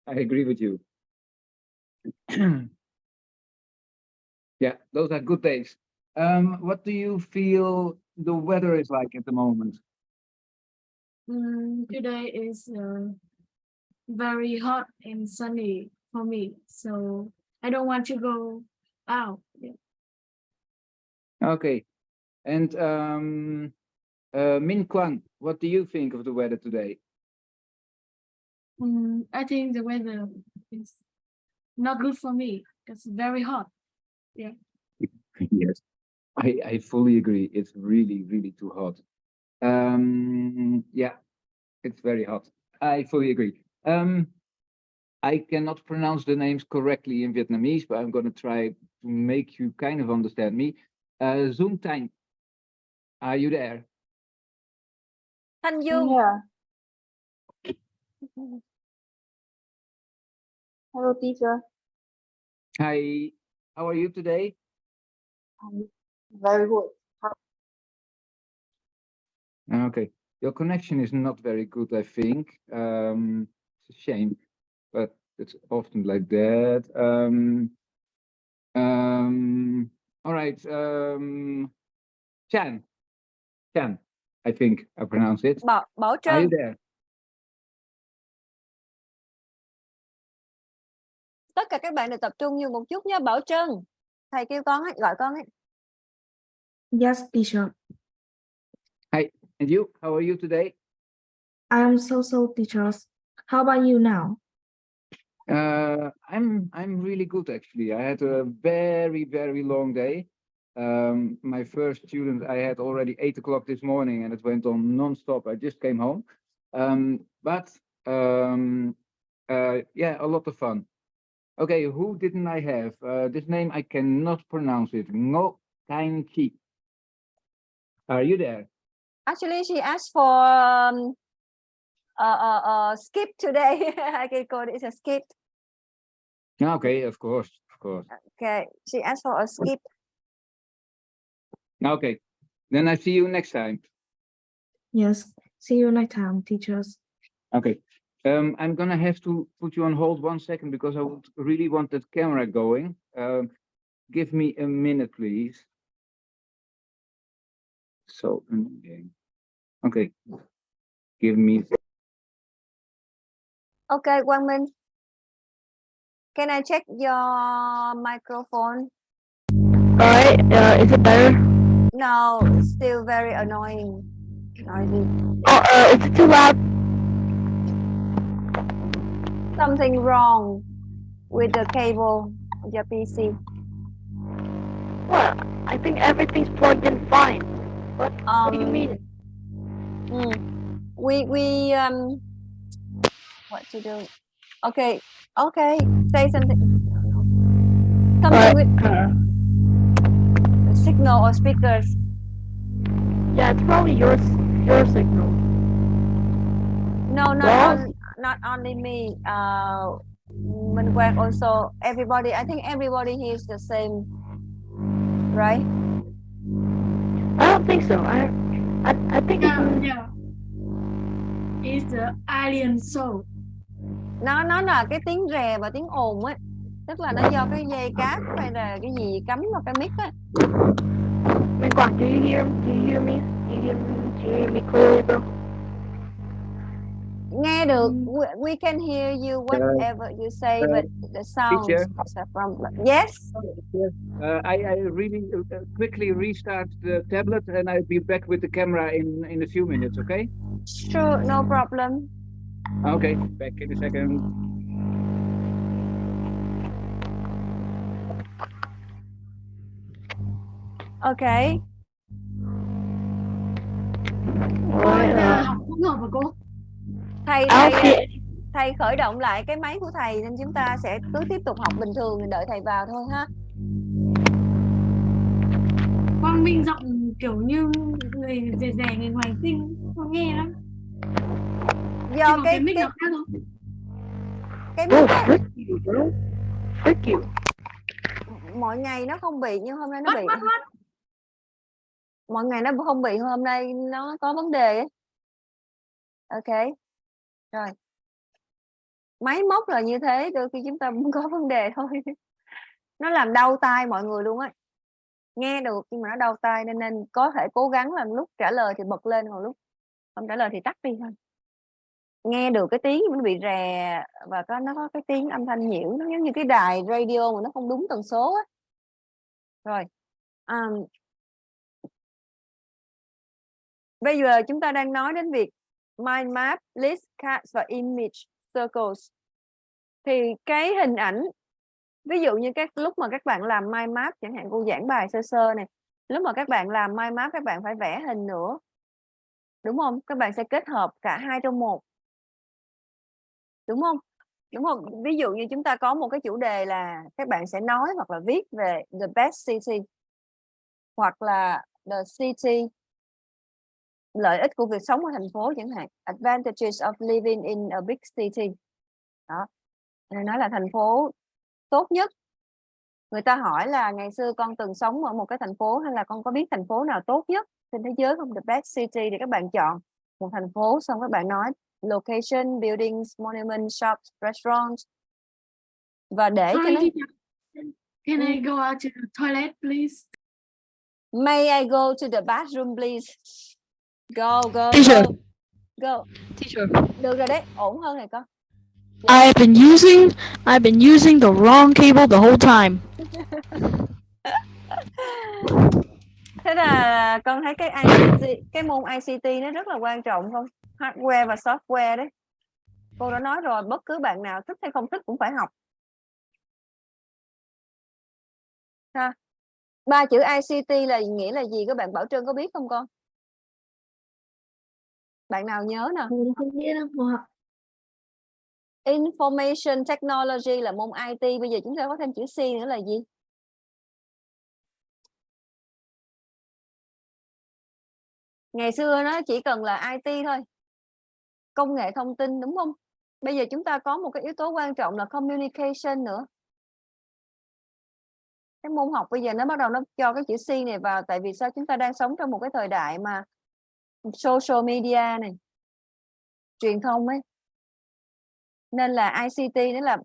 I agree with you. Yeah, those are good days. What do you feel the weather is like at the moment? Today is very hot and sunny for me, so I don't want to go out. Yeah. Okay. And Min Kwang, what do you think of the weather today? I think the weather is not good for me. It's very hot. Yeah. Yes, I fully agree. It's really, really too hot. Yeah, it's very hot. I fully agree. I cannot pronounce the names correctly in Vietnamese, but I'm going to try to make you kind of understand me. Zoom Time, are you there? Thanh Dương. Yeah. Hello, teacher. Hi, how are you today? Very good. Okay, your connection is not very good, I think. It's a shame, but it's often like that. All right. Chan, I think I pronounce it. Bảo Are you Trân. there? Tất cả các bạn được tập trung như một chút nha. Bảo Trân. Thầy kêu con ấy, gọi con ấy. Yes, teacher. Hi, and you? How are you today? I am so teachers. How about you now? I'm really good actually. I had a very long day. My first student I had already 8 o'clock this morning, and it went on non-stop. I just came home, yeah, a lot of fun. Okay, who didn't I have? This name I cannot pronounce it. Ngo Kain Chi. Are you there? Actually, she asked for skip today. I can call it a skip. Okay, of course. Okay, she asked for a skip. Okay, then I see you next time. Yes, see you next time, teachers. Okay, I'm gonna have to put you on hold 1 second because I would really want that camera going. Give me a minute, please. So, okay, give me. Okay, Quang Minh. Can I check your microphone? Alright, is it better? No, it's still very annoying. Noisy. Is it too loud? Something wrong with the cable of your PC. Well, I think everything's plugged in fine. What do you mean? We what to do? Okay, say something. Something with signal or speakers. Yeah, it's probably your signal. No, not only me. Minh Quang also. Everybody. I think everybody here is the same, right? I don't think so. I think Yeah. It's the alien soul. Nó là cái tiếng rè và tiếng ồn ấy, tức là nó do cái dây cáp hay là cái gì cắm vào cái mic á. Minh Quang, do you hear me? Do you hear me clearly, bro? Nghe được. We can hear you whatever you say, but the sound is a problem. Yes. I really quickly restart the tablet and I'll be back with the camera in a few minutes. Okay. Sure, no problem. Okay, back in a second. Okay. Học cũng hợp và cô. Thầy khởi động lại cái máy của thầy nên chúng ta sẽ cứ tiếp tục học bình thường, đợi thầy vào thôi ha. Quang Minh giọng kiểu như người rè người ngoài tinh, không nghe lắm. Do cái mic nó khác không? Cái mic á, Thank you. mọi ngày nó không bị nhưng hôm nay nó bị. Mọi ngày nó không bị, hôm nay nó có vấn đề ấy. Ok. Rồi. Máy móc là như thế, đôi khi chúng ta cũng có vấn đề thôi. Nó làm đau tai mọi người luôn á. Nghe được nhưng mà nó đau tai, nên có thể cố gắng là lúc trả lời thì bật lên, còn lúc không trả lời thì tắt đi thôi. Nghe được cái tiếng nó bị rè và nó có cái tiếng âm thanh nhiễu, nó giống như cái đài radio mà nó không đúng tần số á. Rồi bây giờ chúng ta đang nói đến việc mind map, list, cards và image circles. Thì cái hình ảnh, ví dụ như lúc mà các bạn làm mind map, chẳng hạn cô giảng bài sơ sơ này, lúc mà các bạn làm mind map các bạn phải vẽ hình nữa, đúng không? Các bạn sẽ kết hợp cả hai trong một, đúng không? Đúng không? Ví dụ như chúng ta có một cái chủ đề là các bạn sẽ nói hoặc là viết về the best city, hoặc là the city, lợi ích của việc sống ở thành phố chẳng hạn, advantages of living in a big city. Đó, nói là thành phố tốt nhất. Người ta hỏi là ngày xưa con từng sống ở một cái thành phố, hay là con có biết thành phố nào tốt nhất trên thế giới không, the best city, thì các bạn chọn một thành phố, xong các bạn nói location, buildings, monuments, shops, restaurants. Và để cho nó... Can I go out to the toilet, please? May I go to the bathroom, please? Go. Teacher. Go. Teacher. Được rồi đấy, ổn hơn này con. I've been using the wrong cable the whole time. Thế là con thấy cái ICT, cái môn ICT nó rất là quan trọng không? Hardware và software đấy. Cô đã nói rồi, bất cứ bạn nào thích hay không thích cũng phải học. Ha. 3 chữ ICT là nghĩa là gì, các bạn Bảo Trân có biết không con? Bạn nào nhớ nè? Không biết đâu. Information Technology là môn IT, bây giờ chúng ta có thêm chữ C nữa là gì? Ngày xưa nó chỉ cần là IT thôi, công nghệ thông tin, đúng không? Bây giờ chúng ta có một cái yếu tố quan trọng là communication nữa. Cái môn học bây giờ nó bắt đầu nó cho cái chữ C này vào, tại vì sao? Chúng ta đang sống trong một cái thời đại mà social media này, truyền thông ấy, nên là ICT nó là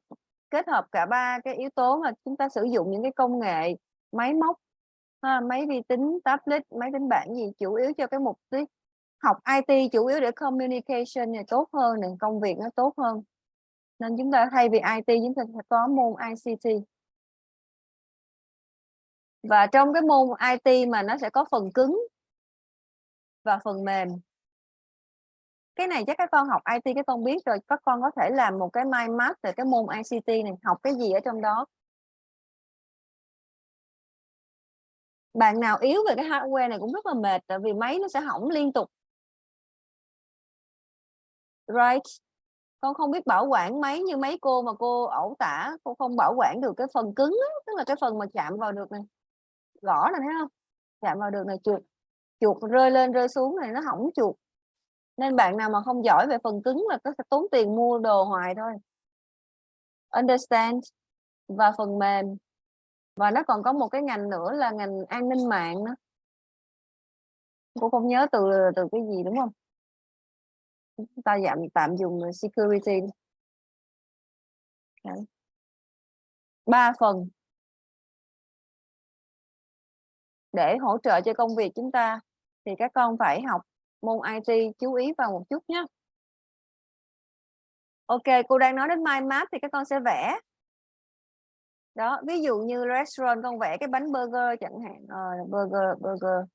kết hợp cả 3 cái yếu tố, mà chúng ta sử dụng những cái công nghệ máy móc, máy vi tính, tablet, máy tính bảng gì, chủ yếu cho cái mục đích học IT, chủ yếu để communication này tốt hơn này, công việc nó tốt hơn. Nên chúng ta thay vì IT chúng ta sẽ có môn ICT. Và trong cái môn IT mà nó sẽ có phần cứng và phần mềm. Cái này chắc các con học IT các con biết rồi, các con có thể làm một cái mind map về cái môn ICT này, học cái gì ở trong đó. Bạn nào yếu về cái hardware này cũng rất là mệt, tại vì máy nó sẽ hỏng liên tục. Right? Con không biết bảo quản máy như mấy cô mà cô ẩu tả, cô không bảo quản được cái phần cứng á, tức là cái phần mà chạm vào được này, gõ này thấy không? Chạm vào được này, chuột rơi lên rơi xuống này, nó hỏng chuột. Nên bạn nào mà không giỏi về phần cứng là có sẽ tốn tiền mua đồ hoài thôi. Understand và phần mềm. Và nó còn có một cái ngành nữa là ngành an ninh mạng nữa. Cô không nhớ từ cái gì đúng không? Ta tạm dùng security. Đấy. 3 phần để hỗ trợ cho công việc chúng ta, thì các con phải học môn IT, chú ý vào một chút nhé. Ok, cô đang nói đến mind map thì các con sẽ vẽ. Đó, ví dụ như restaurant con vẽ cái bánh burger chẳng hạn, burger,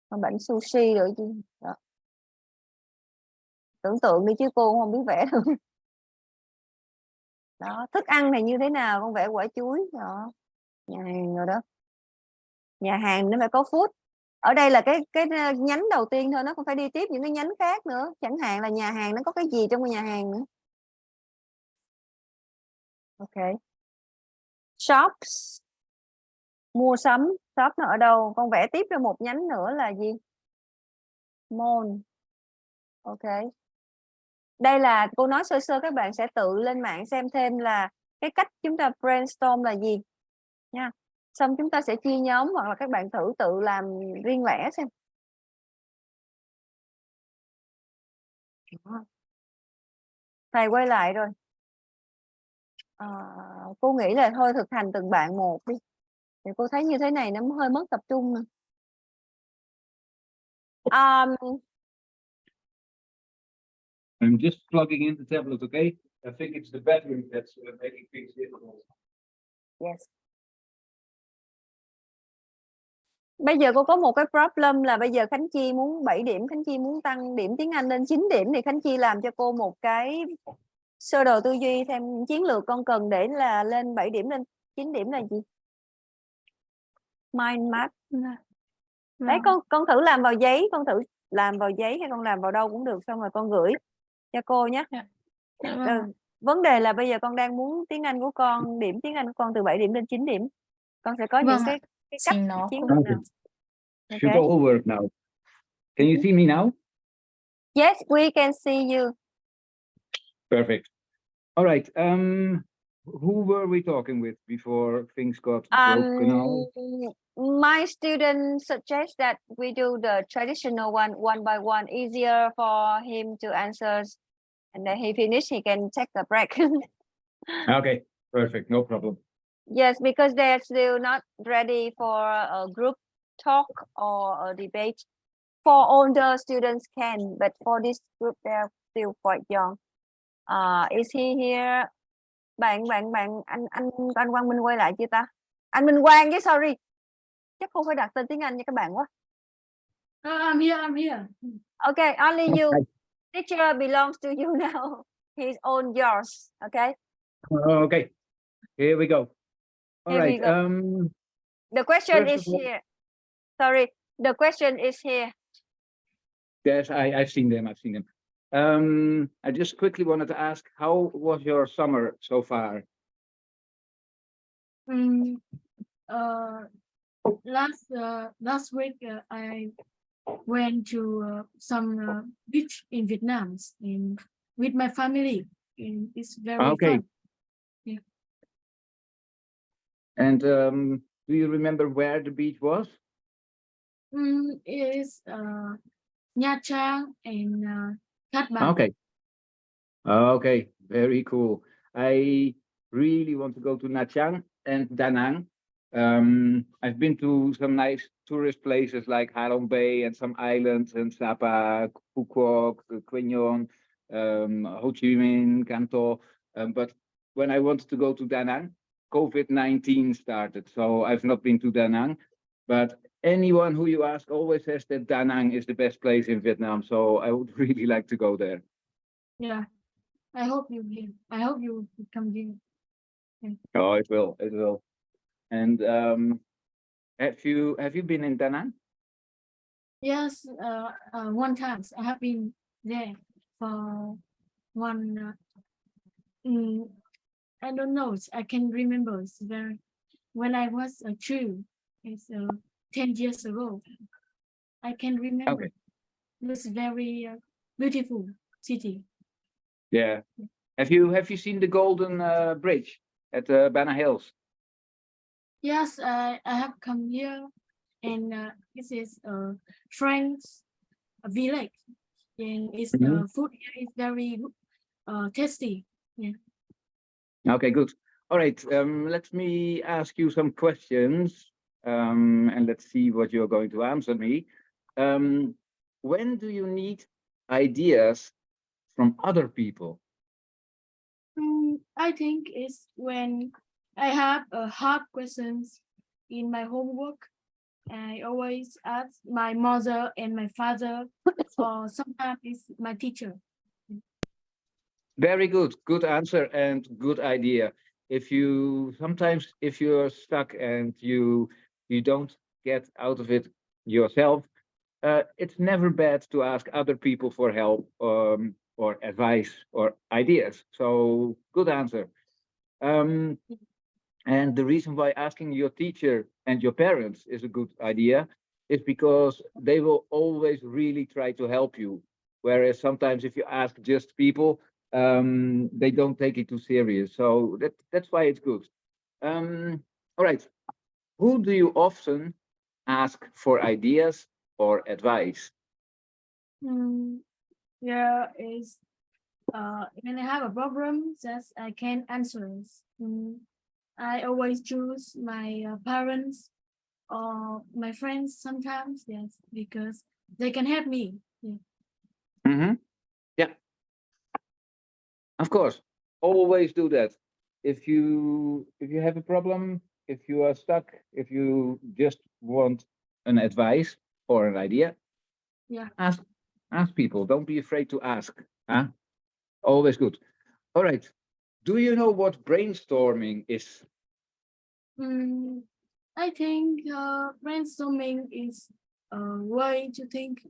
con bánh sushi rồi chứ. Đó. Tưởng tượng đi chứ cô không biết vẽ được. Đó, thức ăn thì như thế nào, con vẽ quả chuối. Đó, nhà hàng rồi đó. Nhà hàng nó phải có food. Ở đây là cái nhánh đầu tiên thôi, nó còn phải đi tiếp những cái nhánh khác nữa. Chẳng hạn là nhà hàng nó có cái gì trong cái nhà hàng nữa. Ok. Shops, mua sắm, shop nó ở đâu? Con vẽ tiếp ra một nhánh nữa là gì? Mall. Ok. Đây là cô nói sơ sơ, các bạn sẽ tự lên mạng xem thêm là cái cách chúng ta brainstorm là gì nha. Xong chúng ta sẽ chia nhóm, hoặc là các bạn thử tự làm riêng lẻ xem. Thầy quay lại rồi. Cô nghĩ là thôi thực hành từng bạn một đi. Thì cô thấy như thế này nó hơi mất tập trung nè. I'm just plugging in the tablet, okay? I think it's the battery that's making things difficult. Yes. Bây giờ cô có một cái problem là bây giờ Khánh Chi muốn 7 điểm, Khánh Chi muốn tăng điểm tiếng Anh lên 9 điểm thì Khánh Chi làm cho cô một cái sơ đồ tư duy thêm chiến lược con cần để là lên 7 điểm lên 9 điểm là gì? Mind map. Đấy con thử làm vào giấy, con thử làm vào giấy hay con làm vào đâu cũng được, xong rồi con gửi cho cô nhé. Vấn đề là bây giờ con đang muốn tiếng Anh của con, điểm tiếng Anh của con từ 7 điểm lên 9 điểm. Con sẽ có những cái cách chiến lược nào. Should all work now. Can you see me now? Yes, we can see you. Perfect. All right. Who were we talking with before things got broken out? My student suggests that we do the traditional one by one, easier for him to answer. And then he finished, he can take a break. Okay, perfect. No problem. Yes, because they're still not ready for a group talk or a debate. For older students can, but for this group they're still quite young. Is he here? Anh Quang Minh quay lại chưa ta? Anh Minh Quang chứ, sorry. Chắc không phải đặt tên tiếng Anh nha các bạn quá. I'm here. Okay, only you. Teacher belongs to you now. He's on yours. Okay. Okay. Here we go. All Here right. we go. The question first is of all- here. Sorry, the question is here. Yes, I've seen them. I've seen them. I just quickly wanted to ask, how was your summer so far? Last week I went to some beach in Vietnam with my family, and it's very Okay. fun. Yeah. And do you remember where the beach was? It is Nha Trang and Cát Bà. Okay. Okay, very cool. I really want to go to Nha Trang and Da Nang. I've been to some nice tourist places like Ha Long Bay and some islands and Sapa, Phu Quoc, Quy Nhon, Ho Chi Minh, Can Tho. But when I wanted to go to Da Nang, COVID-19 started, so I've not been to Da Nang. But anyone who you ask always says that Da Nang is the best place in Vietnam, so I would really like to go there. Yeah, I hope you come here. Yeah. Oh, it will. It will. And have you been in Da Nang? Yes, one time I have been there for one. I don't know. I can remember. It's very when I was a child. It's 10 years ago. I can remember. Okay. It's very beautiful city. Yeah. Have you seen the Golden Bridge at Banner Hills? Yes, I have come here, and this is a French village, and its food here is very tasty. Yeah. Okay, good. All right. Let me ask you some questions, and let's see what you're going to answer me. When do you need ideas from other people? I think it's when I have hard questions in my homework. I always ask my mother and my father, or sometimes it's my teacher. Very good. Good answer and good idea. If you're stuck and you don't get out of it yourself, it's never bad to ask other people for help or advice or ideas. So good answer. And the reason why asking your teacher and your parents is a good idea is because they will always really try to help you. Whereas sometimes if you ask just people, they don't take it too serious. So that's why it's good. All right. Who do you often ask for ideas or advice? Yeah, is when I have a problem that I can't answer, I always choose my parents or my friends sometimes, yes, because they can help me. Yeah. Yeah, of course. Always do that. If you have a problem, if you are stuck, if you just want an advice or an idea, Yeah. ask people. Don't be afraid to ask. Huh? Always good. All right. Do you know what brainstorming is? I think brainstorming is a way to think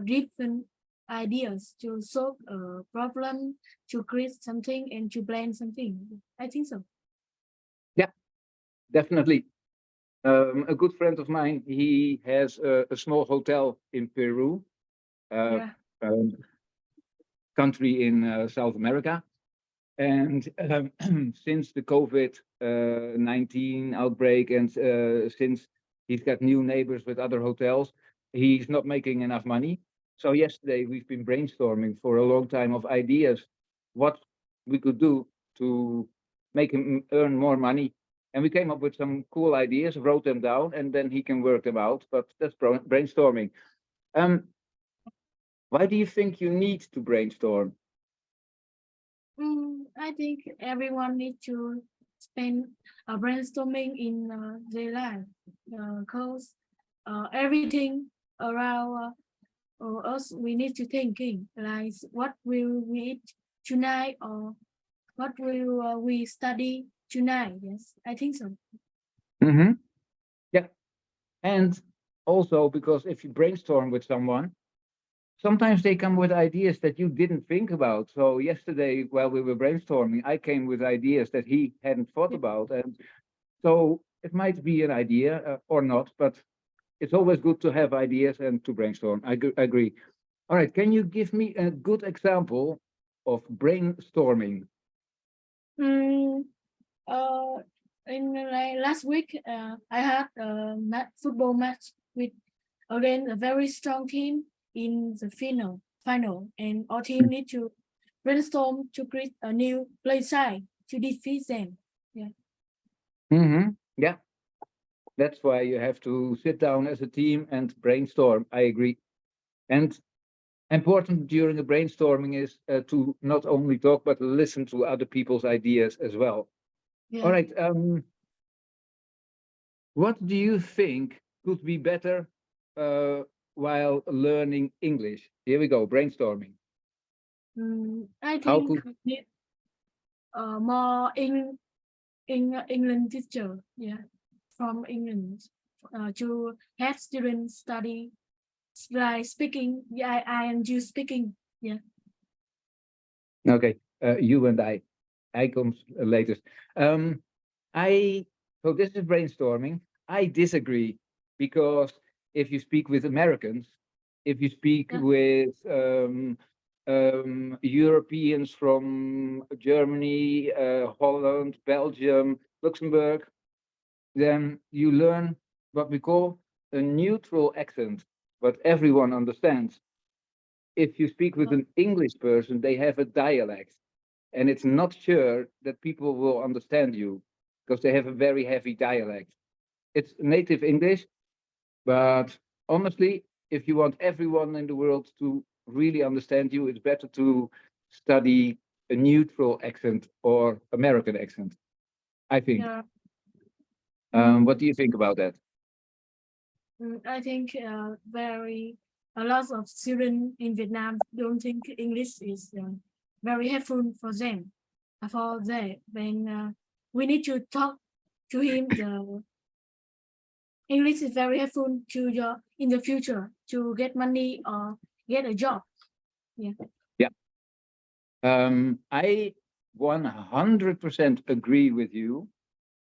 different ideas to solve a problem, to create something, and to plan something. I think so. Yeah, definitely. A good friend of mine, he has a small hotel in Peru, uh, Yeah. um, country in South America. And since the COVID 19 outbreak, and since he's got new neighbors with other hotels, he's not making enough money. So yesterday we've been brainstorming for a long time of ideas what we could do to make him earn more money. And we came up with some cool ideas, wrote them down, and then he can work them out. But that's brainstorming. Um, why do you think you need to brainstorm? I think everyone needs to spend brainstorming in their life because everything around us we need to thinking like what will we eat tonight or what will we study tonight. Yes, I think so. Mm-hmm. Yeah. And also because if you brainstorm with someone, sometimes they come with ideas that you didn't think about. So yesterday, while we were brainstorming, I came with ideas that he hadn't thought Yeah. about. And so it might be an idea or not, but it's always good to have ideas and to brainstorm. I agree. All right. Can you give me a good example of brainstorming? Mm, uh, in like last week, I had a football match with again a very strong team in the final, and our team need to brainstorm to create a new play style to defeat them. Yeah. Mm-hmm. Yeah. That's why you have to sit down as a team and brainstorm. I agree. And important during the brainstorming is to not only talk but listen to other people's ideas as well. All Yeah. right. What do you think could be better uh, while learning English? Here we go. Brainstorming. I How think could? we need more in England teacher. Yeah, from England to have students study like speaking. Yeah, I am you speaking. Yeah. Okay. You and I comes later. Um, I so this is brainstorming. I disagree because if you speak with Americans, if you speak Yeah. with Europeans from Germany, Holland, Belgium, Luxembourg, then you learn what we call a neutral accent, what everyone understands. If you speak with an English person, they have a dialect, and it's not sure that people will understand you because they have a very heavy dialect. It's native English, but honestly, if you want everyone in the world to really understand you, it's better to study a neutral accent or American accent, I think. Yeah. What Mm, do you think about that? I think very a lot of students in Vietnam don't think English is very helpful for them. For they when we need to talk to him, the English is very helpful to your in the future to get money or get a job. Yeah. Yeah, I 100% agree with you.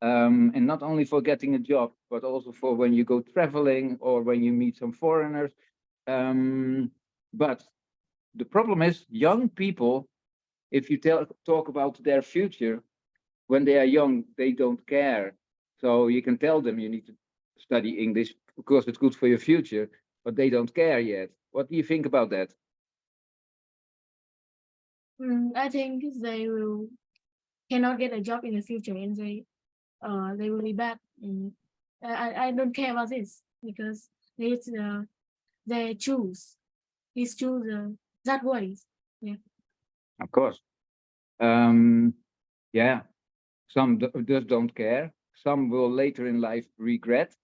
And not only for getting a job, but also for when you go traveling or when you meet some foreigners. But the problem is, young people, if you talk about their future, when they are young, they don't care. So you can tell them you need to study English because it's good for your future, but they don't care yet. What do you think about that? I think they will cannot get a job in the future, and they will be bad. And I don't care about this because it's they choose. It's choose that way. Yeah. Of course. Yeah, some just don't care. Some will later in life regret,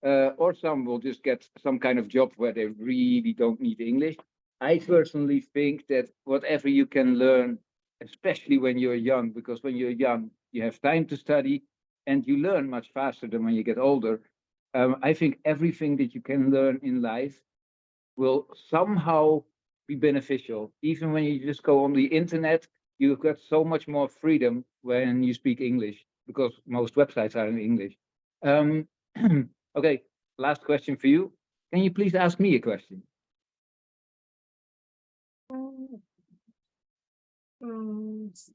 or some will just get some kind of job where they really don't need English. I personally think that whatever you can learn, especially when you're young, because when you're young, you have time to study and you learn much faster than when you get older. I think everything that you can learn in life will somehow be beneficial. Even when you just go on the internet, you've got so much more freedom when you speak English because most websites are in English. Um, okay, last question for you. Can you please ask me a question?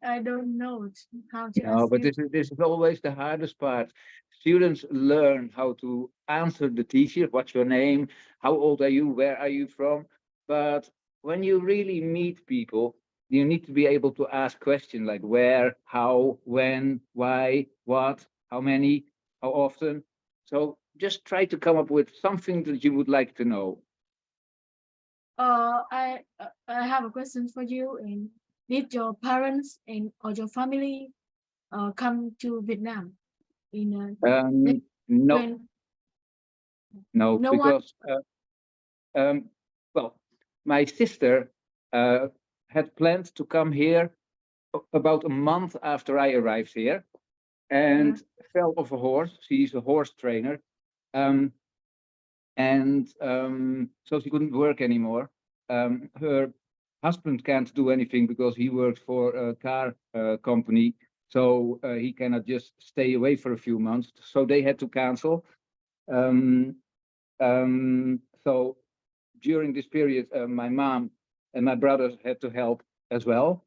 I don't know how to No, ask but you. this is always the hardest part. Students learn how to answer the teacher. What's your name? How old are you? Where are you from? But when you really meet people, you need to be able to ask questions like where, how, when, why, what, how many, how often. So just try to come up with something that you would like to know. I have a question for you. And did your parents and or your family come to Vietnam in No, when no, no one? because well, my sister had planned to come here about a month after I arrived here and fell off a horse. She's a horse trainer. Um, and so she couldn't work anymore. Her husband can't do anything because he works for a car company. So he cannot just stay away for a few months. So they had to cancel. Um, so during this period, my mom and my brothers had to help as well.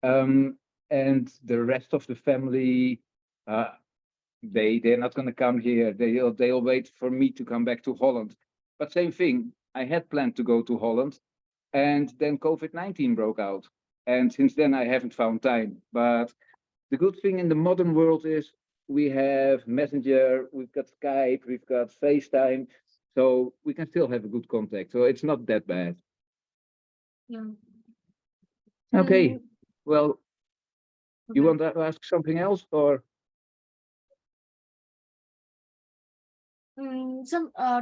And the rest of the family, they're not going to come here. They'll wait for me to come back to Holland. But same thing, I had planned to go to Holland, and then COVID-19 broke out. And since then, I haven't found time. But the good thing in the modern world is we have Messenger, we've got Skype, we've got FaceTime, so we can still have a good contact. So it's not that bad. Yeah. Okay. Well, you Okay. want to ask something else, or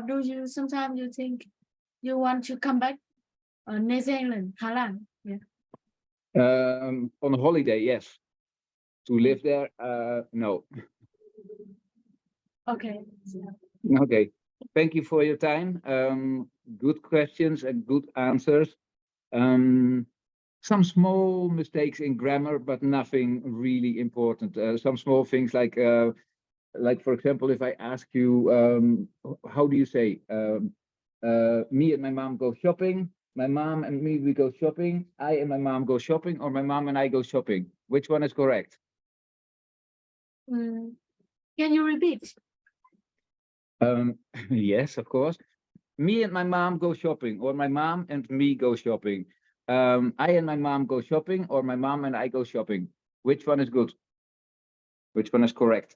Do you sometimes you think you want to come back New Zealand, Hà Lan? Yeah. on a holiday? Yes. To live there? No. Okay. Okay. Thank you for your time. Good questions and good answers. Some small mistakes in grammar, but nothing really important. Some small things like for example, if I ask you, how do you say, me and my mom go shopping, my mom and me, we go shopping, I and my mom go shopping, or my mom and I go shopping? Which one is correct? Can you repeat? Yes, of course. Me and my mom go shopping, or my mom and me go shopping. I and my mom go shopping, or my mom and I go shopping. Which one is good? Which one is correct?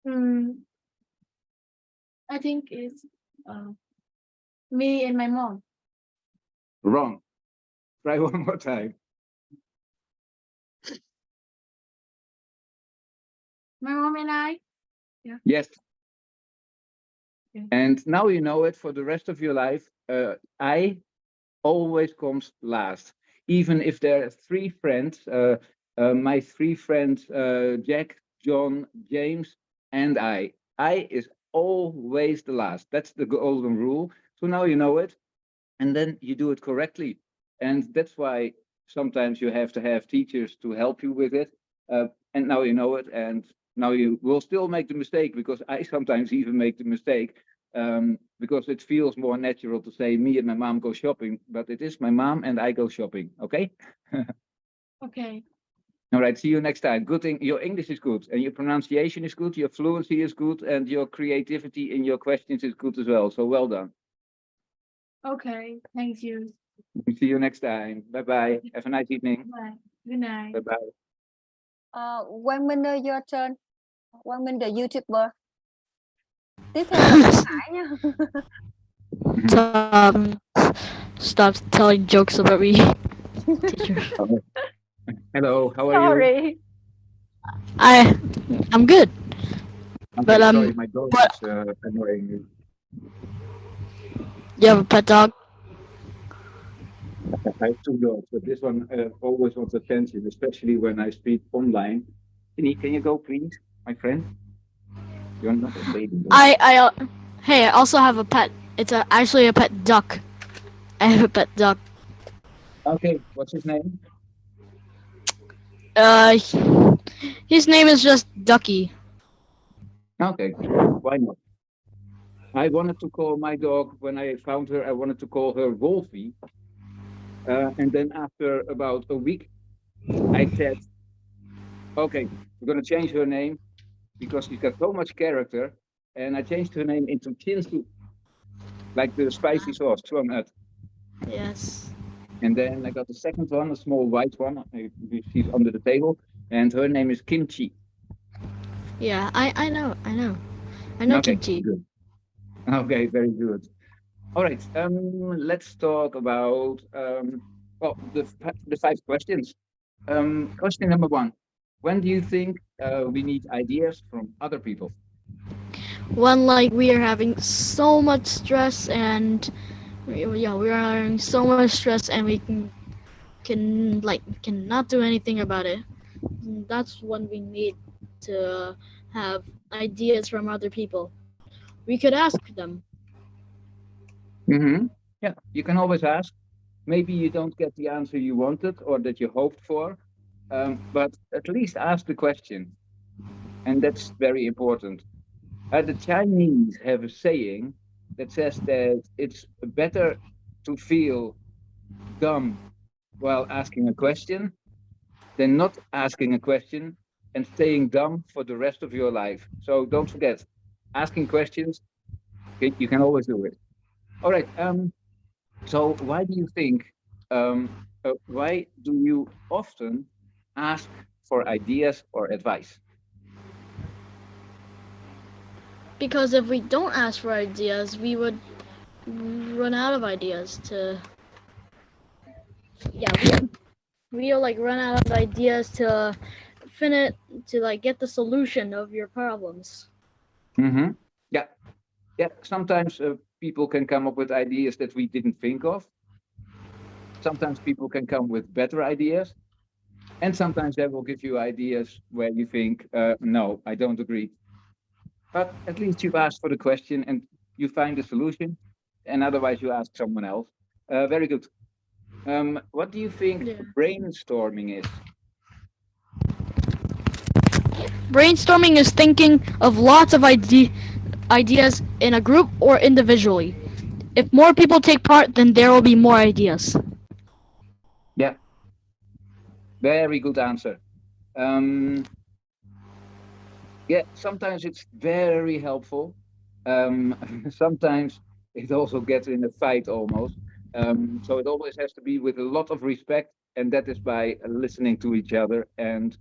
I think it's me and my mom. Wrong. Try one more time. My mom and I. Yes. Yeah. And now you know it for the rest of your life. I always comes last. Even if there are three friends, my three friends, Jack, John, James, and I is always the last. That's the golden rule. So now you know it, and then you do it correctly. And that's why sometimes you have to have teachers to help you with it. And now you know it, and now you will still make the mistake, because I sometimes even make the mistake, because it feels more natural to say me and my mom go shopping, but it is my mom and I go shopping. Okay. Okay. All right. See you next time. Good thing your English is good, and your pronunciation is good, your fluency is good, and your creativity in your questions is good as well. So well done. Okay. Thank you. See you next time. Bye bye. Have a nice evening. Bye. Good night. Bye bye. Quang Minh ơi, your turn. Quang Minh the YouTuber. Tiếp theo là Quang Hải nha. Stop telling jokes about me, teacher. Hello, how are you? Sorry. I'm good. Okay, But, sorry, my dog what- is annoying you. You have a pet dog? I have two dogs, but this one always wants attention, especially when I speak online. Can you go, please, my friend? You're not a baby. Hey, I also have a pet. It's actually a pet duck. I have a pet duck. Okay, what's his name? Uh, his name is just Ducky. Okay, why not? I wanted to call my dog, when I found her, I wanted to call her Wolfie. And then after about a week, I said, okay, we're going to change her name because she's got so much character. And I changed her name into Chinsu, like the spicy sauce, Chuangat. Yes. And then I got the second one, a small white one. She's under the table. And her name is Kimchi. Yeah, I know. I know Okay, Kimchi. good. Okay, very good. All right, let's talk about well, the 5 questions. Question number 1: when do you think we need ideas from other people? When like we are having so much stress and yeah, we are having so much stress and we cannot do anything about it. That's when we need to have ideas from other people. We could ask them. Mm-hmm. Yeah, you can always ask. Maybe you don't get the answer you wanted or that you hoped for, but at least ask the question, and that's very important. The Chinese have a saying that says that it's better to feel dumb while asking a question than not asking a question and staying dumb for the rest of your life. So don't forget, asking questions, you can always do it. All right. So why do you think, why do you often ask for ideas or advice? Because if we don't ask for ideas, we would run out of ideas to yeah, we'll like run out of ideas to finish to like get the solution of your problems. Mm-hmm. Yeah. Yeah. Sometimes people can come up with ideas that we didn't think of. Sometimes people can come with better ideas. And sometimes they will give you ideas where you think, no, I don't agree. But at least you've asked for the question and you find a solution. And otherwise, you ask someone else. Very good. What do you think Yeah. brainstorming is? Brainstorming is thinking of lots of ideas in a group or individually. If more people take part, then there will be more ideas. Yeah, very good answer. Yeah, sometimes it's very helpful. Sometimes it also gets in a fight almost. So it always has to be with a lot of respect, and that is by listening to each other and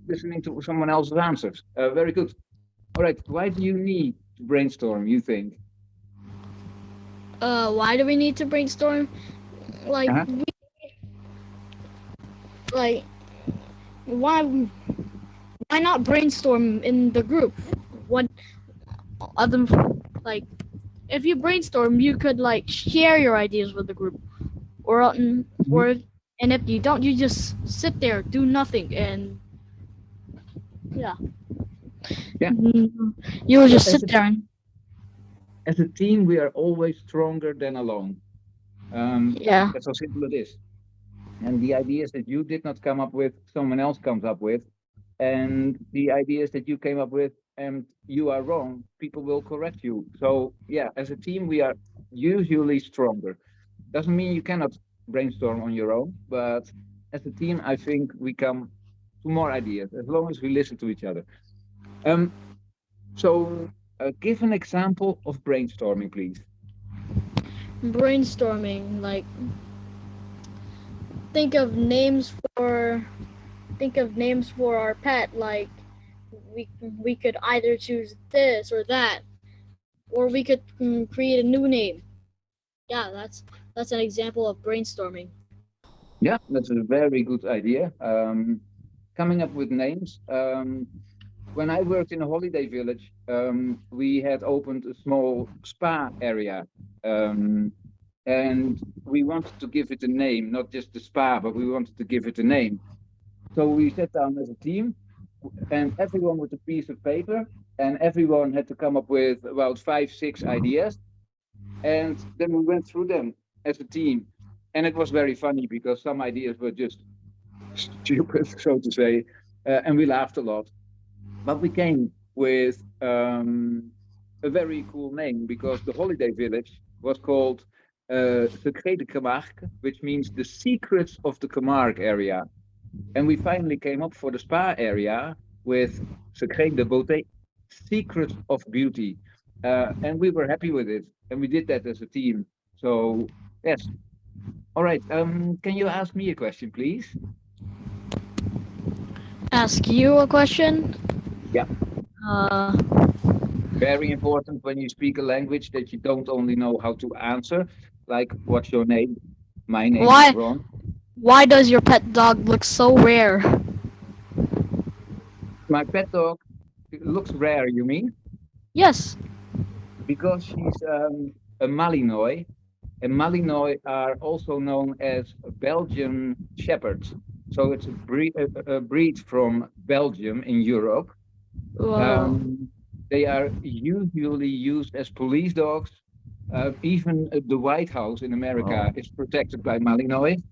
listening to someone else's answers. Very good. All right, why do you need to brainstorm, you think? Why do we need to brainstorm? Like, Uh-huh. like, why not brainstorm in the group? What other like, if you brainstorm, you could like share your ideas with the group, or or and if you don't, you just sit there, do nothing, and yeah, Yeah. you will Yeah, just sit there and as a team, we are always stronger than alone. yeah. That's how simple it is. And the ideas that you did not come up with, someone else comes up with. And the ideas that you came up with and you are wrong, people will correct you. So, yeah, as a team, we are usually stronger. Doesn't mean you cannot brainstorm on your own, but as a team, I think we come to more ideas as long as we listen to each other. Um, so, give an example of brainstorming, please. brainstorming, like think of names for our pet. Like we could either choose this or that, or we could create a new name. Yeah, that's an example of brainstorming. Yeah, that's a very good idea. Coming up with names. When I worked in a holiday village, we had opened a small spa area. Um, and we wanted to give it a name, not just the spa, but we wanted to give it a name. So we sat down as a team, and everyone with a piece of paper, and everyone had to come up with about 5, 6 ideas. And then we went through them as a team. And it was very funny because some ideas were just stupid, so to say, and we laughed a lot. But we came with a very cool name because the holiday village was called Secret de Camargue, which means the secrets of the Camargue area. And we finally came up for the spa area with Secret de Beauté, secrets of beauty. And we were happy with it. And we did that as a team. So, yes. All right. Can you ask me a question, please? Ask you a question. Yeah. Uh, Very important when you speak a language that you don't only know how to answer, like what's your name? My name why is Ron. why does your pet dog look so rare? My pet dog looks rare, you mean? Yes. Because she's a Malinois, and Malinois are also known as Belgian Shepherds. So it's a breed from Belgium in Europe. Whoa. Um, they are usually used as police dogs. Even the White House in America is protected by Malinois.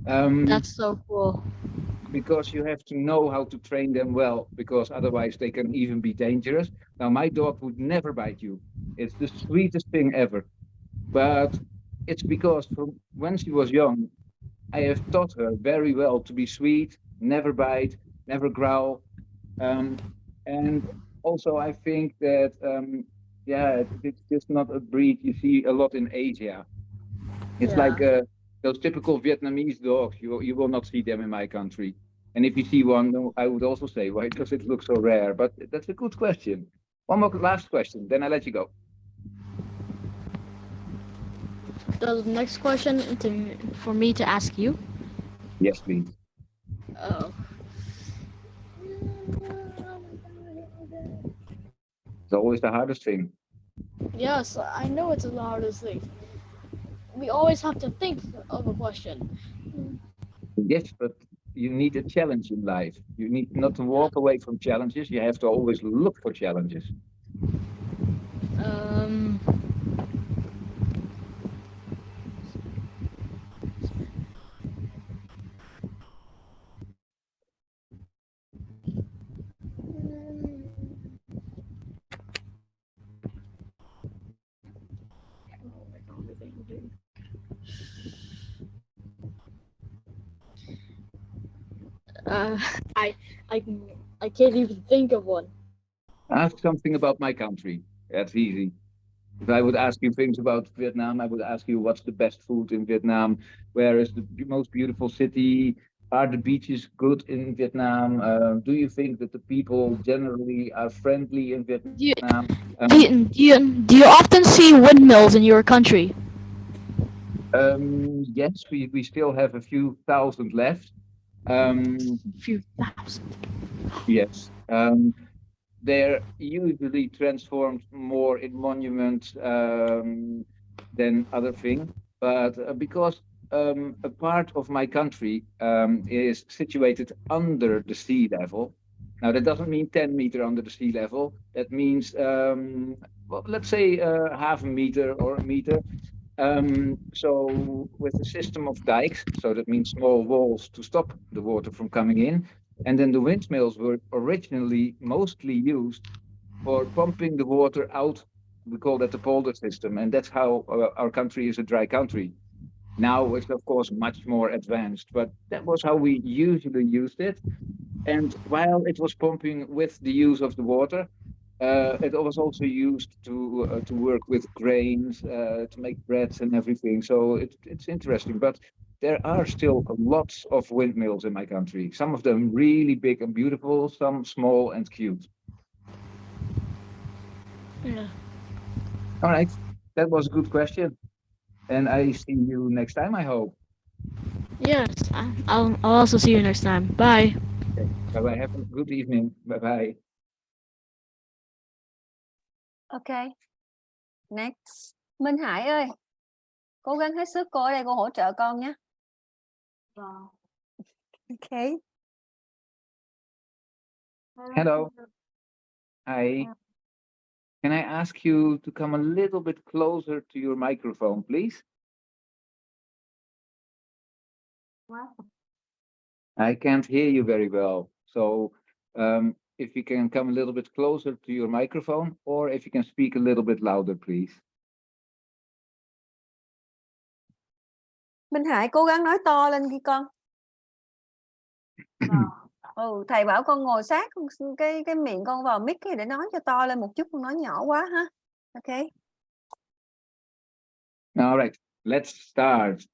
Um, That's so cool. because you have to know how to train them well, because otherwise they can even be dangerous. Now, my dog would never bite you. It's the sweetest thing ever. But it's because from when she was young, I have taught her very well to be sweet, never bite, never growl. Um, and also, I think that, yeah, it's just not a breed you see a lot in Asia. It's Yeah. like those typical Vietnamese dogs. You will not see them in my country. And if you see one, no, I would also say, why does it look so rare? But that's a good question. One more last question, then I let you go. The next question for me to ask you. Yes, please. Oh. It's always the hardest thing. Yes, I know it's the hardest thing. We always have to think of a question. Yes, but you need a challenge in life. You need not to walk away from challenges. You have to always look for challenges. Um. Uh, I, I, I can't even think of one. Ask something about my country. That's easy. If I would ask you things about Vietnam, I would ask you what's the best food in Vietnam, where is the most beautiful city, are the beaches good in Vietnam? Do you think that the people generally are friendly in Do you, Vietnam? do you often see windmills in your country? Yes, we still have a few thousand left. Um, A few thousand. yes. They're usually transformed more in monuments than other thing. But because a part of my country is situated under the sea level, now that doesn't mean 10 meter under the sea level. That means, well, let's say half a meter or a meter. So with a system of dikes, so that means small walls to stop the water from coming in. And then the windmills were originally mostly used for pumping the water out. We call that the polder system. And that's how our country is a dry country. Now it's of course much more advanced, but that was how we usually used it. And while it was pumping with the use of the water, It was also used to work with grains, to make breads and everything. So it's interesting. But there are still lots of windmills in my country. Some of them really big and beautiful, some small and cute. Yeah. All right, that was a good question. And I see you next time, I hope. Yes. I'll also see you next time. Bye. Okay. Bye-bye. Have a good evening. Bye-bye. Ok. Next. Minh Hải ơi, cố gắng hết sức, cô ở đây cô hỗ trợ con nhé. Ok. Hello. Hi. Can I ask you to come a little bit closer to your microphone, please? I can't hear you very well. So if you can come a little bit closer to your microphone, or if you can speak a little bit louder, please. Minh Hải cố gắng nói to lên đi con. Thầy bảo con ngồi sát cái miệng con vào mic để nói cho to lên một chút, con nói nhỏ quá ha. Ok. All right, let's start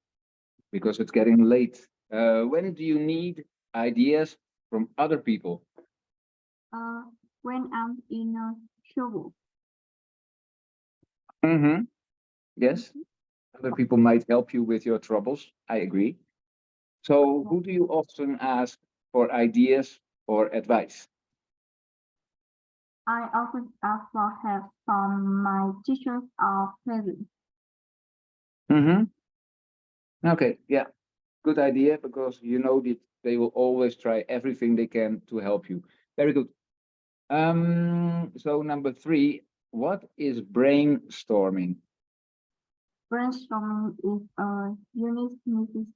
because it's getting late. When do you need ideas from other people? When I'm in trouble. Mm-hmm. Yes, other people might help you with your troubles. I agree. So who do you often ask for ideas or advice? I often ask for help from my teachers or parents. Mm-hmm. Okay, yeah, good idea, because you know that they will always try everything they can to help you. Very good. So number 3, what is brainstorming? Brainstorming is a unique method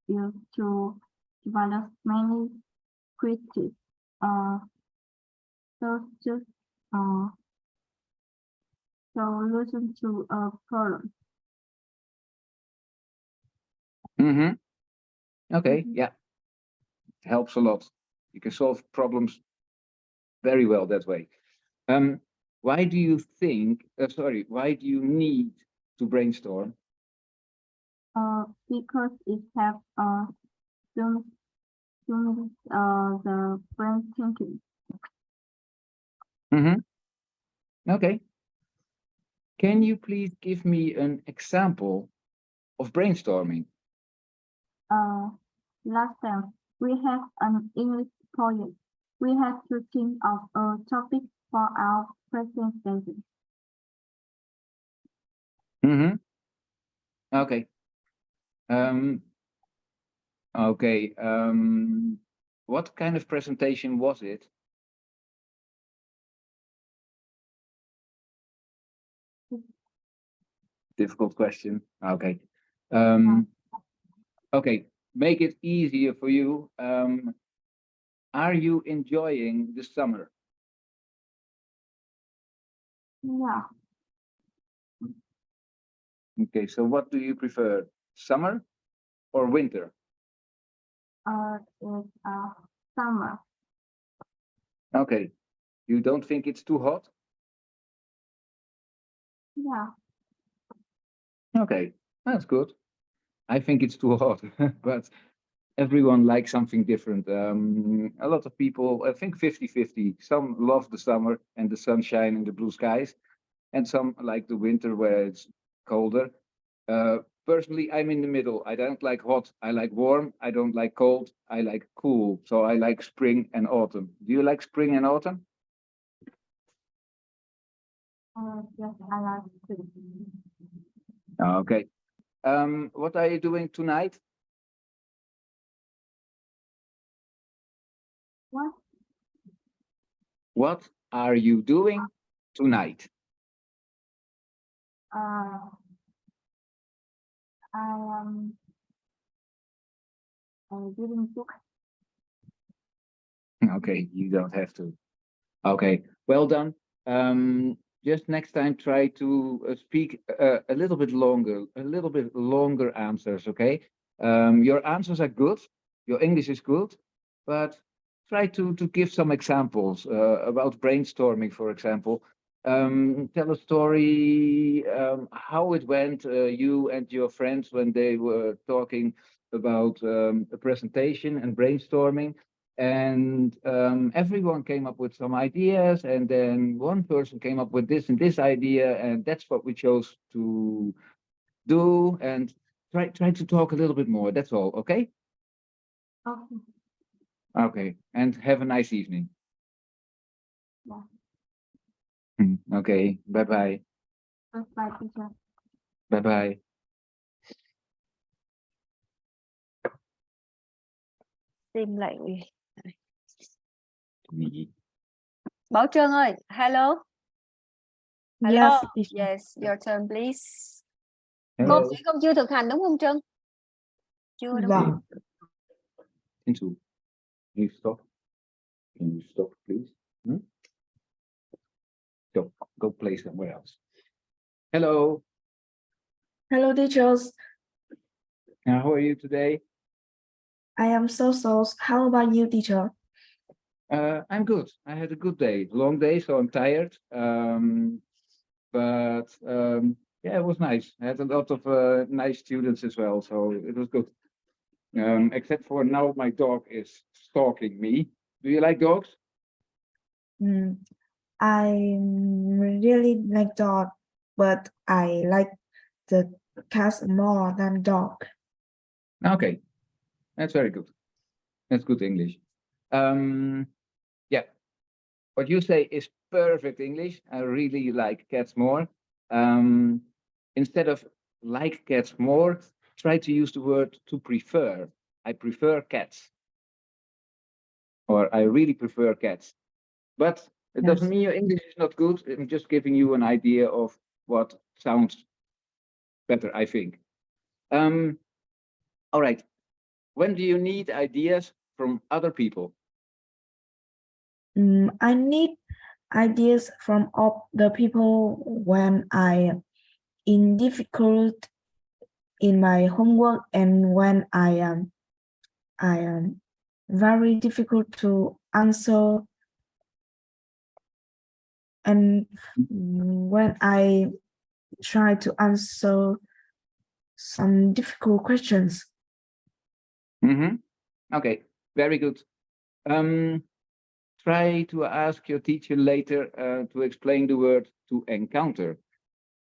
used to develop many creative solution to a problem. Mm-hmm. Okay, yeah, it helps a lot. You can solve problems very well that way. Why do you think, why do you need to brainstorm? Because it helps stimulate the brain thinking. Mm-hmm. Okay. Can you please give me an example of brainstorming? Last time we had an English project. We had to think of a topic for our presentation. Mm-hmm. Okay. Okay. What kind of presentation was it? Difficult question. Okay. Okay. Make it easier for you. Are you enjoying the summer? Yeah. Okay. So what do you prefer, summer or winter? It's summer. Okay. You don't think it's too hot? Yeah. Okay, that's good. I think it's too hot, but everyone likes something different. A lot of people, I think 50-50. Some love the summer and the sunshine and the blue skies, and some like the winter where it's colder. Personally, I'm in the middle. I don't like hot. I like warm. I don't like cold. I like cool. So I like spring and autumn. Do you like spring and autumn? Yes, I like spring. Okay. What are you doing tonight? What? What are you doing tonight? I am reading book. Okay, you don't have to. Okay, well done. Just next time, try to speak a little bit longer answers, okay? Your answers are good, your English is good, but try to give some examples about brainstorming, for example. Tell a story how it went, you and your friends, when they were talking about a presentation and brainstorming. And everyone came up with some ideas, and then one person came up with this and this idea, and that's what we chose to do. And try to talk a little bit more. That's all, okay? Okay. Okay, and have a nice evening. Bye. Okay, bye-bye. Bye, teacher. Bye-bye. Tìm lại. Bảo Trân ơi, hello. Hello. Yes, teacher. Yes, your turn please. Cô Hello. thấy con chưa thực hành đúng không Trân? Chưa đúng không? Vâng. Into. Can you stop? Can you stop, please? Go play somewhere else. Hello. Hello, teachers. How are you today? I am so. How about you, teacher? I'm good. I had a good day. Long day, so I'm tired. But yeah, it was nice. I had a lot of nice students as well, so it was good. Except for now, my dog is stalking me. Do you like dogs? I really like dog, but I like the cats more than dog. Okay, that's very good. That's good English. Yeah, what you say is perfect English. I really like cats more. Instead of like cats more, try to use the word to prefer. I prefer cats. Or I really prefer cats. But it doesn't Yes. mean your English is not good. I'm just giving you an idea of what sounds better, I think. All right. When do you need ideas from other people? I need ideas from all the people when I in difficult in my homework, and when I am very difficult to answer, and when I try to answer some difficult questions. Okay, very good. Try to ask your teacher later to explain the word to encounter,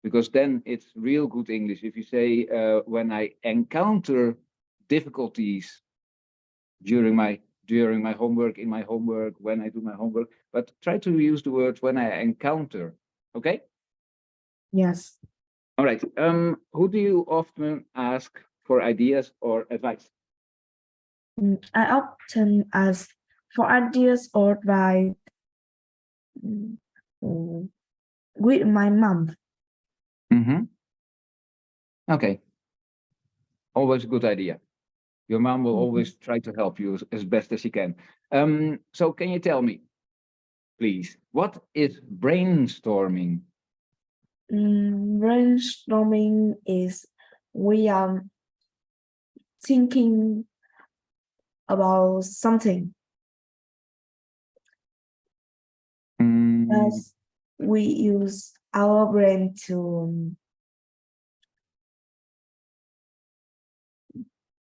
because then it's real good English. If you say, when I encounter difficulties during my homework, in my homework, when I do my homework, but try to use the word when I encounter, okay? Yes. All right, who do you often ask for ideas or advice? I often ask for ideas or advice with my mom. Okay, always a good idea. Your mom will always try to help you as best as she can. So can you tell me, please, what is brainstorming? Brainstorming is we are thinking about something. As we use our brain to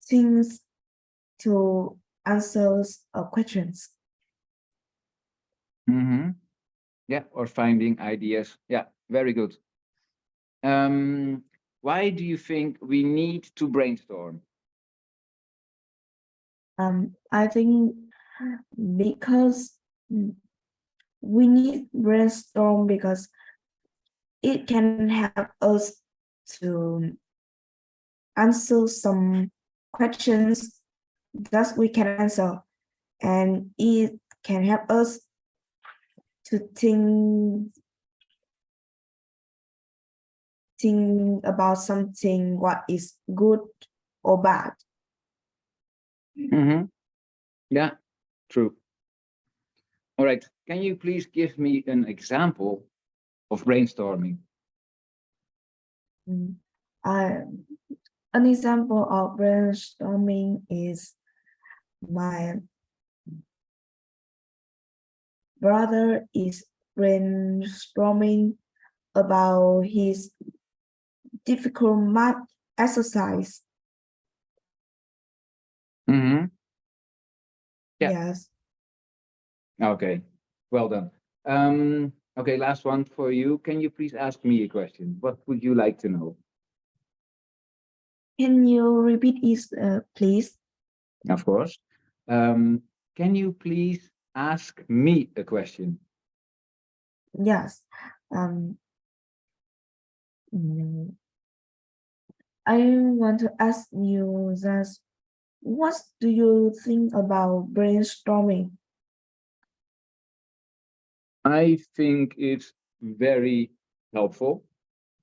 things to answer questions. Yeah, or finding ideas. Yeah, very good. Why do you think we need to brainstorm? I think because we need brainstorm because it can help us to answer some questions that we can answer, and it can help us to think about something, what is good or bad. Yeah, true. All right, can you please give me an example of brainstorming? An example of brainstorming is brother is brainstorming about his difficult math exercise. Mm-hmm. Yeah. Yes. Okay, well done. Okay, last one for you. Can you please ask me a question? What would you like to know? Can you repeat it, please? Of course. Can you please ask me a question? Yes. I want to ask you that what do you think about brainstorming? I think it's very helpful.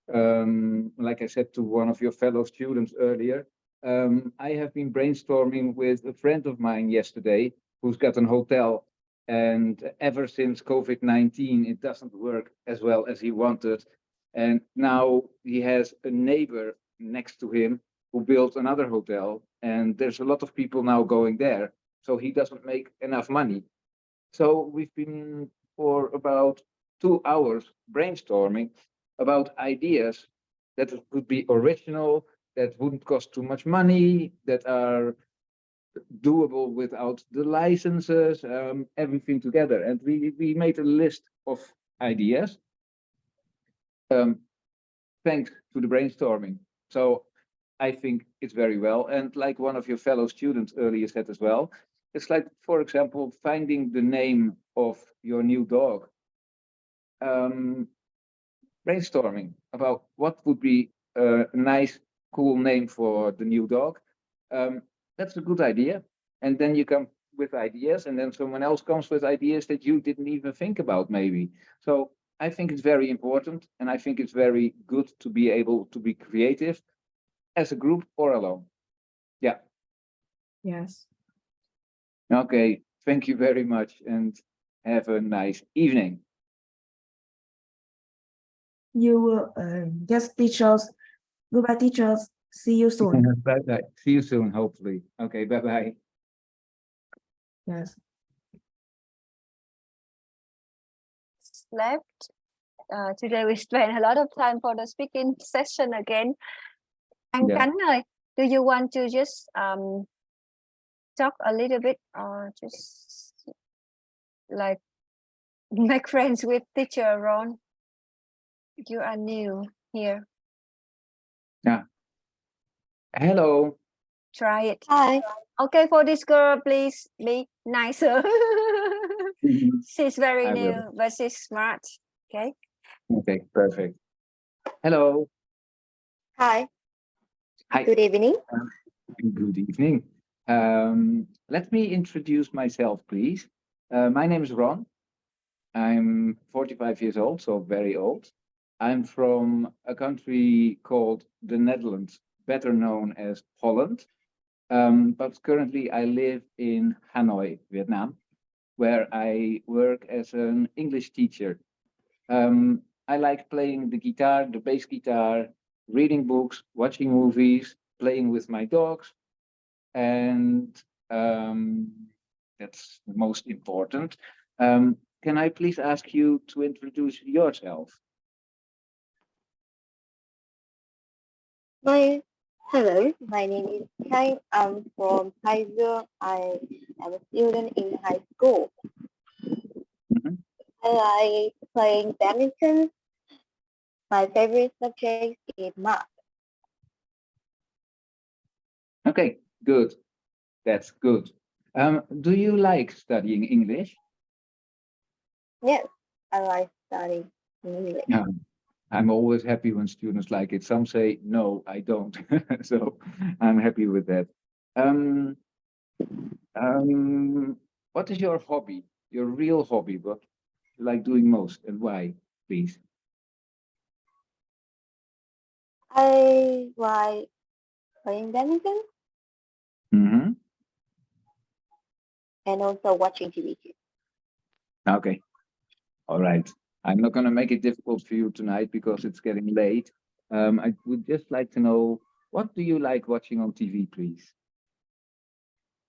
Like I said to one of your fellow students earlier, I have been brainstorming with a friend of mine yesterday who's got a hotel. And ever since COVID-19, it doesn't work as well as he wanted. And now he has a neighbor next to him who built another hotel. And there's a lot of people now going there. So he doesn't make enough money. So we've been for about 2 hours brainstorming about ideas that could be original, that wouldn't cost too much money, that are doable without the licenses, everything together. And we made a list of ideas thanks to the brainstorming. So I think it's very well. And like one of your fellow students earlier said as well, it's like, for example, finding the name of your new dog. Brainstorming about what would be a nice, cool name for the new dog. That's a good idea. And then you come with ideas, and then someone else comes with ideas that you didn't even think about, maybe. So I think it's very important, and I think it's very good to be able to be creative as a group or alone. Yeah. Yes. Okay. Thank you very much, and have a nice evening. You will yes, teachers. Goodbye, teachers. See you soon. Bye bye. See you soon, hopefully. Okay. Bye bye. Yes. Left. Today we spent a lot of time for the speaking session again. Anh Yeah. Khánh ơi, do you want to just talk a little bit or just like make friends with teacher Ron? You are new here. Yeah. Hello. Try it. Hi. Okay, for this girl, please be nicer. She's very I new, will. but she's smart. Okay. Okay, perfect. Hello. Hi. Hi. Good evening. Good evening. Let me introduce myself, please. My name is Ron. I'm 45 years old, so very old. I'm from a country called the Netherlands, better known as Holland. But currently I live in Hanoi, Vietnam, where I work as an English teacher. I like playing the guitar, the bass guitar, reading books, watching movies, playing with my dogs, and that's the most important. Can I please ask you to introduce yourself? Hello, my name is Kai. I'm from Haiger. I am a student in high school. Mhm. I like playing badminton. My favorite subject is math. Okay, good. That's good. Do you like studying English? Yes, I like studying English. Yeah. I'm always happy when students like it. Some say, no, I don't. So I'm happy with that. Um, what is your hobby, your real hobby? What you like doing most and why, please? I like playing badminton Mm-hmm. and also watching TV. Okay. All right. I'm not going to make it difficult for you tonight because it's getting late. I would just like to know, what do you like watching on TV, please?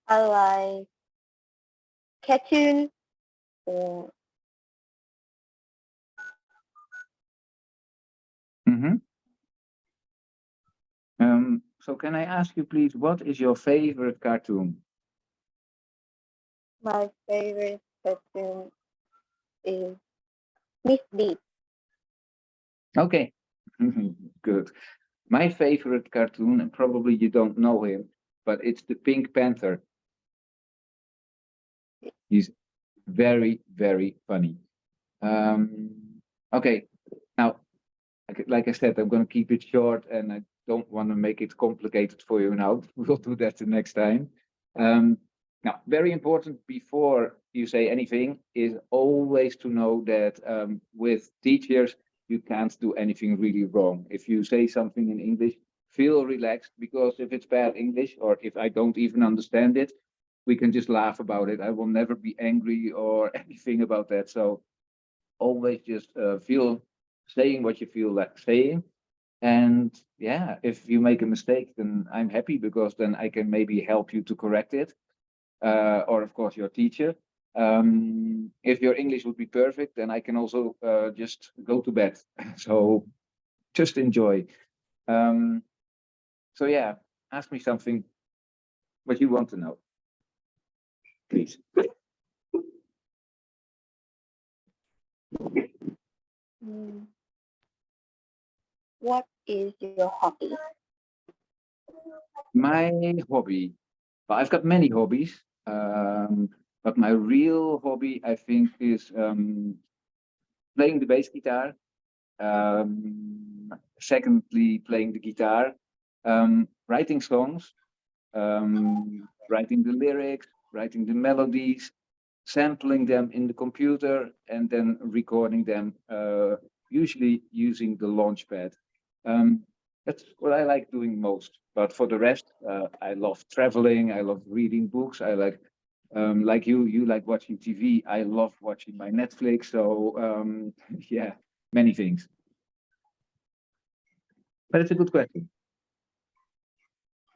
I like cartoon or Mm-hmm. So can I ask you, please, what is your favorite cartoon? My favorite cartoon is Miss B. Okay, good. My favorite cartoon, and probably you don't know him, but it's the Pink Panther. He's very, very funny. Okay, now, like I said, I'm going to keep it short, and I don't want to make it complicated for you now. We'll do that the next time. Now, very important before you say anything is always to know that with teachers, you can't do anything really wrong. If you say something in English, feel relaxed, because if it's bad English or if I don't even understand it, we can just laugh about it. I will never be angry or anything about that. So always just feel saying what you feel like saying. And yeah, if you make a mistake, then I'm happy, because then I can maybe help you to correct it. Or of course your teacher. If your English would be perfect, then I can also just go to bed. So just enjoy. So yeah, ask me something what you want to know, please. Mm. What is your hobby? My hobby. Well, I've got many hobbies, but my real hobby, I think, is playing the bass guitar. Secondly, playing the guitar, writing songs, writing the lyrics, writing the melodies, sampling them in the computer, and then recording them, usually using the Launchpad. That's what I like doing most. But for the rest, I love traveling. I love reading books. I like you like watching TV. I love watching my Netflix. So yeah, many things. But it's a good question.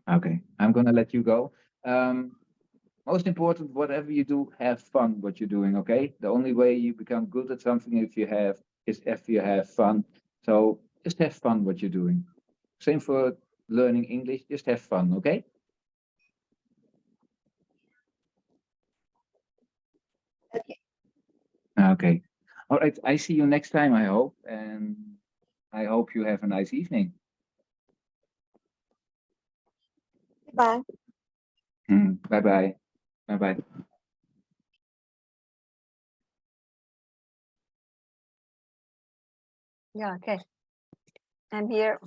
Okay, I'm gonna let you go. Most important, whatever you do, have fun what you're doing, okay? The only way you become good at something is if you have fun. So just have fun what you're doing. Same for learning English, just have fun, okay? Okay. Okay. All right, I see you next time, I hope, and I hope you have a nice evening. Bye. Bye-bye. Bye-bye. Yeah, okay. I'm here.